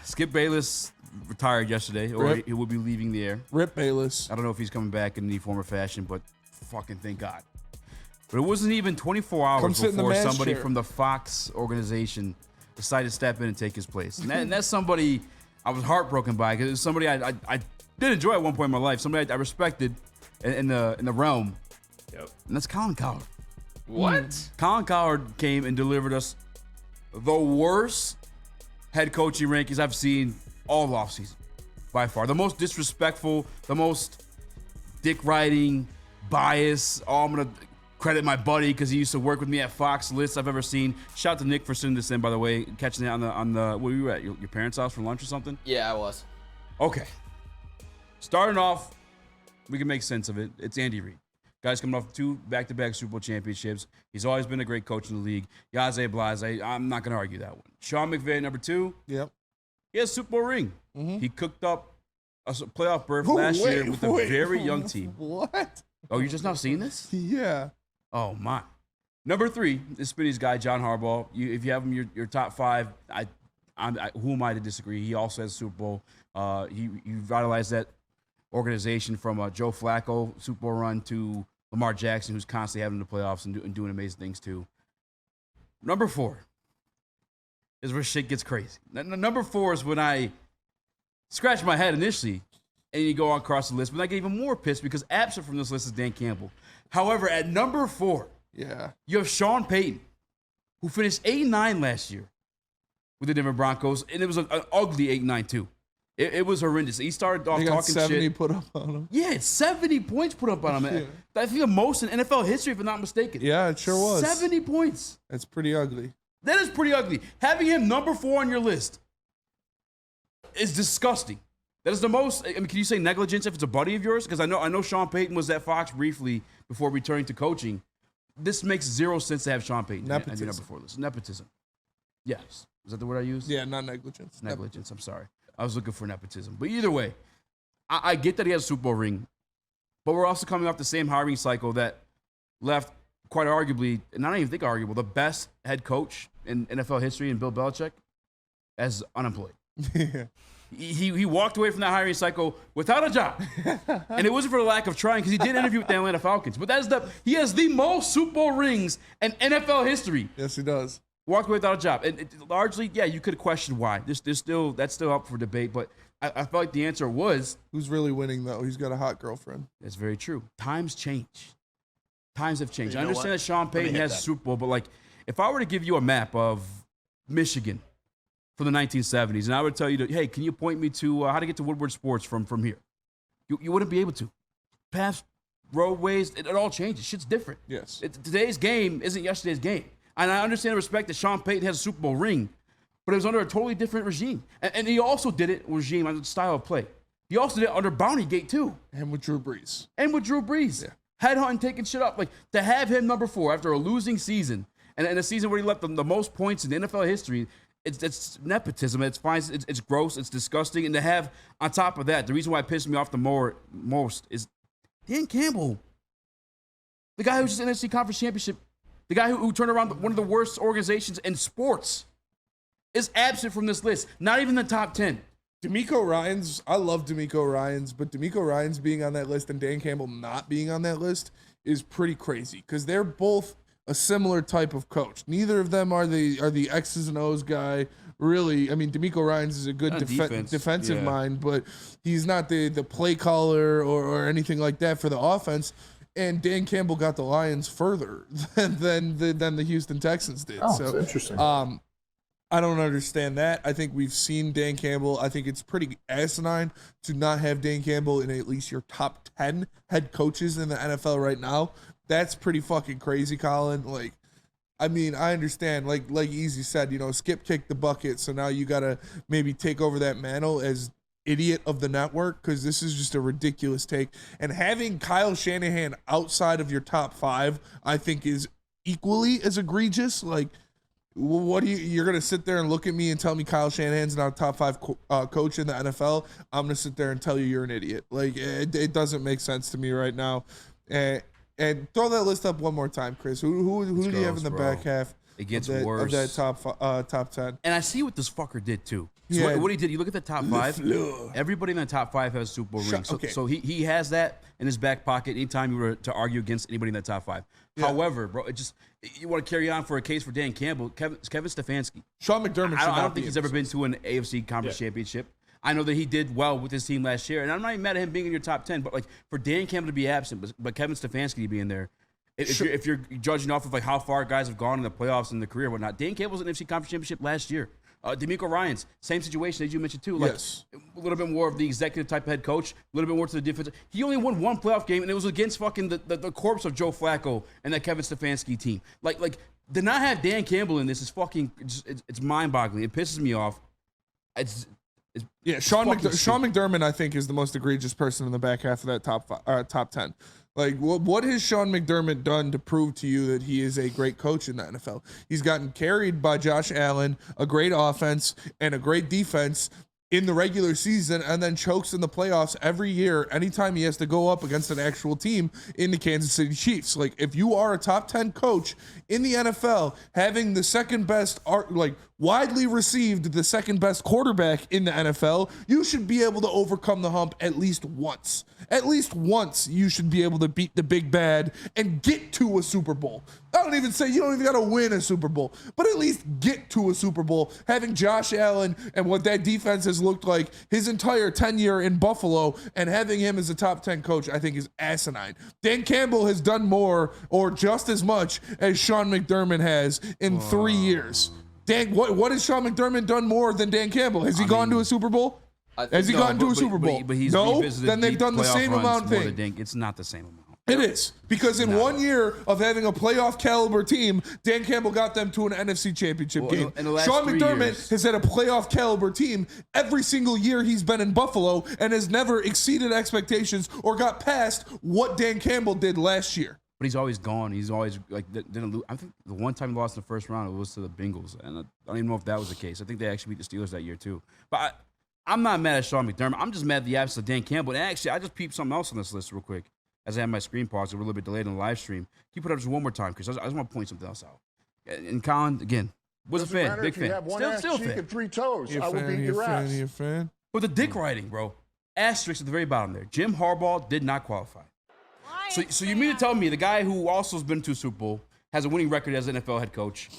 Skip Bayless retired yesterday, or he will be leaving the air. Rip Bayless. I don't know if he's coming back in any form or fashion, but fucking thank God. But it wasn't even 24 hours before somebody from the Fox organization decided to step in and take his place. And that's somebody I was heartbroken by, because it was somebody I did enjoy at one point in my life, somebody I respected in the realm. Yep. And that's Colin Cowherd. What? Colin Cowherd came and delivered us the worst head coaching rankings I've seen all offseason, by far. The most disrespectful, the most dick-riding, bias. Oh, I'm going to credit my buddy because he used to work with me at Fox lists I've ever seen. Shout out to Nick for sending this in, by the way, catching it on the where were you at? Your parents' house for lunch or something? Yeah, I was. Okay. Starting off, we can make sense of it. It's Andy Reid. Guy's coming off 2 back-to-back Super Bowl championships. He's always been a great coach in the league. Yaze Blase, I'm not going to argue that one. Sean McVay, number 2. Yep. He has a Super Bowl ring. Mm-hmm. He cooked up a playoff berth last year with a very young team. What? Oh, you just now seeing this? Yeah. Oh, my. Number 3 is Spinny's guy, John Harbaugh. If you have him your top 5, who am I to disagree? He also has a Super Bowl. He revitalized that organization from Joe Flacco Super Bowl run to Lamar Jackson, who's constantly having the playoffs and doing amazing things too. Number 4 is where shit gets crazy. Number 4 is when I scratch my head initially, and you go across the list, but I get even more pissed because absent from this list is Dan Campbell. However, at number 4, you have Sean Payton, who finished 8-9 last year with the Denver Broncos, and it was an ugly 8-9 too. It was horrendous. He started off talking 70 shit. put up on him. Yeah, it's 70 points put up on him. Yeah. I think the most in NFL history, if I'm not mistaken. Yeah, it sure was. 70 points. That's pretty ugly. That is pretty ugly. Having him number 4 on your list is disgusting. That is the most. I mean, can you say negligence if it's a buddy of yours? Because I know Sean Payton was at Fox briefly before returning to coaching. This makes zero sense to have Sean Payton on your number 4 list. Nepotism. Yes. Is that the word I used? Yeah, not negligence. Negligence. I'm sorry. I was looking for nepotism. But either way, I get that he has a Super Bowl ring, but we're also coming off the same hiring cycle that left quite arguably, and I don't even think arguable, the best head coach in NFL history in Bill Belichick as unemployed. He walked away from that hiring cycle without a job. And it wasn't for the lack of trying, because he did interview with the Atlanta Falcons. But he has the most Super Bowl rings in NFL history. Yes, he does. Walked away without a job. And largely, yeah, you could question why. That's still up for debate. But I felt like the answer was... Who's really winning, though? He's got a hot girlfriend. That's very true. Times change. Times have changed. I understand that Sean Payton has a Super Bowl, but like, if I were to give you a map of Michigan from the 1970s, and I would tell you, hey, can you point me to how to get to Woodward Sports from here? You wouldn't be able to. Paths, roadways, it all changes. Shit's different. Yes. Today's game isn't yesterday's game. And I understand and respect that Sean Payton has a Super Bowl ring, but it was under a totally different regime. And he also did it, regime, on the style of play. He also did it under Bounty Gate, too. And with Drew Brees. Yeah. Headhunting, taking shit up. Like, to have him number 4 after a losing season, and in a season where he left the most points in NFL history, it's nepotism. It's fine. It's gross. It's disgusting. And to have, on top of that, the reason why it pissed me off the most is Dan Campbell, the guy who was just in the NFC Conference Championship, the guy who turned around one of the worst organizations in sports, is absent from this list. Not even the top 10. DeMeco Ryans, I love DeMeco Ryans, but DeMeco Ryans being on that list and Dan Campbell not being on that list is pretty crazy, because they're both a similar type of coach. Neither of them are the X's and O's guy. Really, I mean, DeMeco Ryans is a good defensive mind, but he's not the play caller or anything like that for the offense. And Dan Campbell got the Lions further than the Houston Texans did. Oh, so that's interesting. I don't understand that. I think we've seen Dan Campbell. I think it's pretty asinine to not have Dan Campbell in at least your top 10 head coaches in the NFL right now. That's pretty fucking crazy, Colin. Like, I mean, I understand. Like Easy said, Skip kicked the bucket, so now you got to maybe take over that mantle as idiot of the network, because this is just a ridiculous take. And having Kyle Shanahan outside of your top 5, I think, is equally as egregious. Like, what you're going to sit there and look at me and tell me Kyle Shanahan's not a top 5 coach in the NFL? I'm going to sit there and tell you you're an idiot. Like, it doesn't make sense to me right now. And throw that list up one more time, Chris. Who do you have in the back half? It gets of worse. that top 10. And I see what this fucker did too. So what he did, you look at the top 5. Everybody in the top 5 has a Super Bowl ring. So he has that in his back pocket anytime you were to argue against anybody in the top 5. Yeah. However, bro, you want to carry on for a case for Dan Campbell, Kevin Stefanski. Sean McDermott. I don't think he's ever been to an AFC Conference Championship. I know that he did well with his team last year, and I'm not even mad at him being in your top 10. But like for Dan Campbell to be absent, but Kevin Stefanski to be in there. If you're judging off of like how far guys have gone in the playoffs and the career and whatnot, Dan Campbell was in the NFC Conference Championship last year. D'Amico Ryans, same situation as you mentioned too. Like a little bit more of the executive type of head coach, a little bit more to the defense. He only won one playoff game, and it was against fucking the corpse of Joe Flacco and that Kevin Stefanski team. Like to not have Dan Campbell in this is fucking it's mind-boggling. It pisses me off. Sean McDermott, I think, is the most egregious person in the back half of that top 10. Like, what has Sean McDermott done to prove to you that he is a great coach in the NFL? He's gotten carried by Josh Allen, a great offense, and a great defense in the regular season, and then chokes in the playoffs every year anytime he has to go up against an actual team in the Kansas City Chiefs. Like, if you are a top 10 coach in the NFL, having the second best, widely received the second best quarterback in the NFL, you should be able to overcome the hump at least once. At least once you should be able to beat the big bad and get to a Super Bowl. I don't even say you don't even got to win a Super Bowl, but at least get to a Super Bowl. Having Josh Allen and what that defense has looked like his entire tenure in Buffalo and having him as a top 10 coach, I think is asinine. Dan Campbell has done more or just as much as Sean McDermott has in 3 years. Dan, what has Sean McDermott done more than Dan Campbell? Has he gone to a Super Bowl? Has he gotten to a Super Bowl? But he's no, then they've done the same amount thing. It's not the same amount. It is, because in 1 year of having a playoff caliber team, Dan Campbell got them to an NFC Championship game. Sean McDermott has had a playoff caliber team every single year he's been in Buffalo and has never exceeded expectations or got past what Dan Campbell did last year. But he's always gone. He's always didn't lose. I think the one time he lost in the first round, it was to the Bengals, and I don't even know if that was the case. I think they actually beat the Steelers that year too. But I'm not mad at Sean McDermott. I'm just mad at the absence of Dan Campbell. And actually, I just peeped something else on this list real quick. As I have my screen paused, we're a little bit delayed on the live stream. Can you put up just one more time, Chris? I just want to point something else out. And Colin, again, was a fan, big fan. You have one still cheek and 3 toes. I will beat your ass. You a fan? But the dick writing, bro. Asterisk at the very bottom there. Jim Harbaugh did not qualify. So you mean to tell me the guy who also has been to a Super Bowl, has a winning record as an NFL head coach,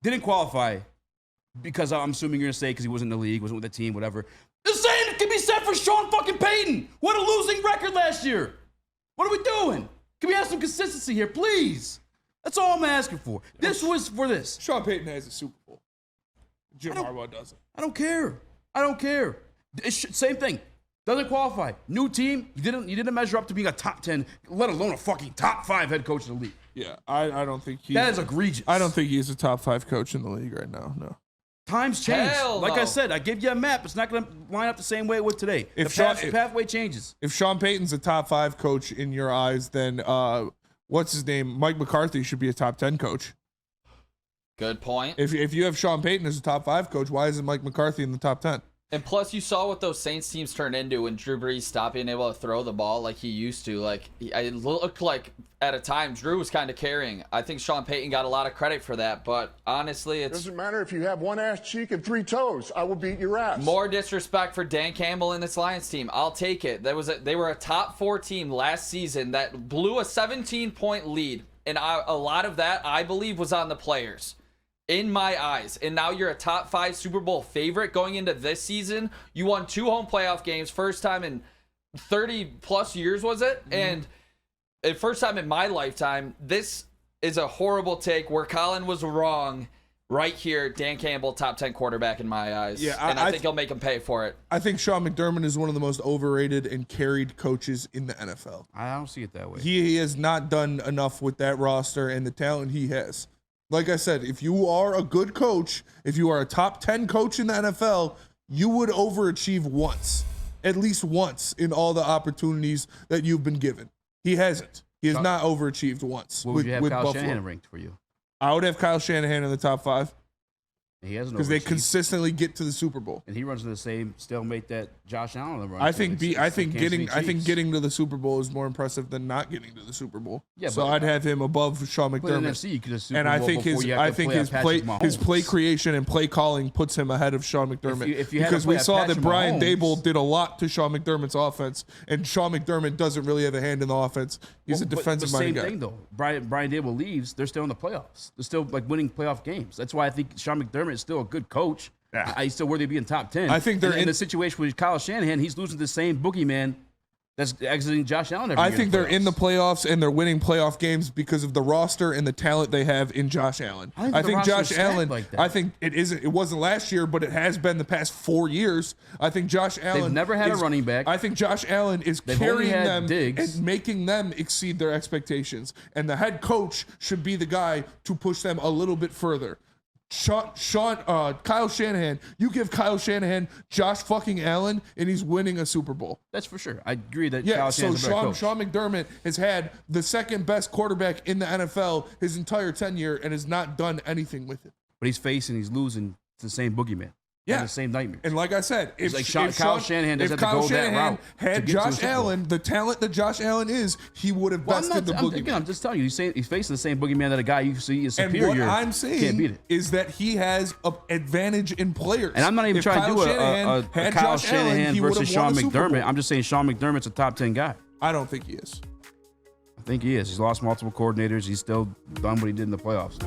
didn't qualify because I'm assuming you're going to say because he wasn't in the league, wasn't with the team, whatever. The same can be said for Sean fucking Payton. What a losing record last year. What are we doing? Can we have some consistency here, please? That's all I'm asking for. This was for this. Sean Payton has a Super Bowl. Jim Harbaugh doesn't. I don't care. Same thing. Doesn't qualify. New team. You didn't measure up to being a top 10, let alone a fucking top 5 head coach in the league. Yeah, I don't think he's... That is egregious. I don't think he's a top 5 coach in the league right now, no. Times change. Like no. I said, I give you a map. It's not going to line up the same way it would today. The pathway changes. If Sean Payton's a top 5 coach in your eyes, then what's his name? Mike McCarthy should be a top 10 coach. Good point. If you have Sean Payton as a top 5 coach, why isn't Mike McCarthy in the top 10? And plus, you saw what those Saints teams turned into when Drew Brees stopped being able to throw the ball like he used to. It looked like at a time Drew was kind of carrying. I think Sean Payton got a lot of credit for that, but honestly, it doesn't matter if you have one ass cheek and 3 toes. I will beat your ass. More disrespect for Dan Campbell and this Lions team. I'll take it. They were a top 4 team last season that blew a 17-point lead, and a lot of that I believe was on the players. In my eyes. And now you're a top 5 Super Bowl favorite going into this season. You won 2 home playoff games, first time in 30 plus years, was it? Mm-hmm. And first time in my lifetime. This is a horrible take where Colin was wrong right here. Dan Campbell, top 10 quarterback in my eyes. Yeah, I think he'll make him pay for it. I think Sean McDermott is one of the most overrated and carried coaches in the NFL. I don't see it that way. He has not done enough with that roster and the talent he has. Like I said, if you are a good coach, if you are a top 10 coach in the NFL, you would overachieve once, at least once in all the opportunities that you've been given. He hasn't. He has not overachieved once. What would you have Kyle Shanahan ranked for you? I would have Kyle Shanahan in the top 5. He hasn't because they overachieved. consistently get to the Super Bowl. And he runs the same stalemate that Josh Allen runs. I think It's the Kansas City Chiefs. getting to the Super Bowl is more impressive than not getting to the Super Bowl. Yeah, so but- I'd have him above Sean But in McDermott. NFC, you could have Super And I Bowl think before you have to play his Patrick play Mahomes. creation and play calling puts him ahead of Sean McDermott. If you had to because play we a saw that Patrick Brian Mahomes- Dable did a lot to Sean McDermott's offense, and Sean McDermott doesn't really have a hand in the offense. He's a defensive same minded guy. thing though. Brian Dable leaves, they're still in the playoffs. They're still like winning playoff games. That's why I think Sean McDermott is still a good coach. Yeah. He's still worthy of being top 10. I think they're in in the situation with Kyle Shanahan. He's losing the same boogeyman that's exiting Josh Allen every I year. think they're in the playoffs and they're winning playoff games because of the roster and the talent they have in Josh Allen. I think the Josh roster's stacked Allen. like that. I think it wasn't last year, but it has been the past 4 years. I think Josh Allen. never had a running back. I think Josh Allen is They've only carrying had them Diggs. and making them exceed their expectations. And the head coach should be the guy to push them a little bit further. Kyle Shanahan, you give Kyle Shanahan Josh fucking Allen, and he's winning a Super Bowl. That's for sure. I agree that Yeah, Kyle so Shanahan's a better coach. Sean McDermott has had the second best quarterback in the NFL his entire tenure and has not done anything with it. But he's losing to the same boogeyman. Yeah. The same nightmares. And like I said, if Kyle Shanahan doesn't have to go that route to had get to a Josh Super Bowl. Allen, the talent that Josh Allen is, he would have bested the boogeyman. I'm just telling you, he's facing the same boogeyman that a guy you see is And superior. what I'm can't saying beat it. is that he has an advantage in players. And I'm not even If trying to Kyle do Shanahan a had Kyle Josh Allen, Shanahan he would versus have won Sean a Super McDermott. Bowl. I'm just saying Sean McDermott's a top 10 guy. I don't think he is. I think he is. He's lost multiple coordinators. He's still done what he did in the playoffs.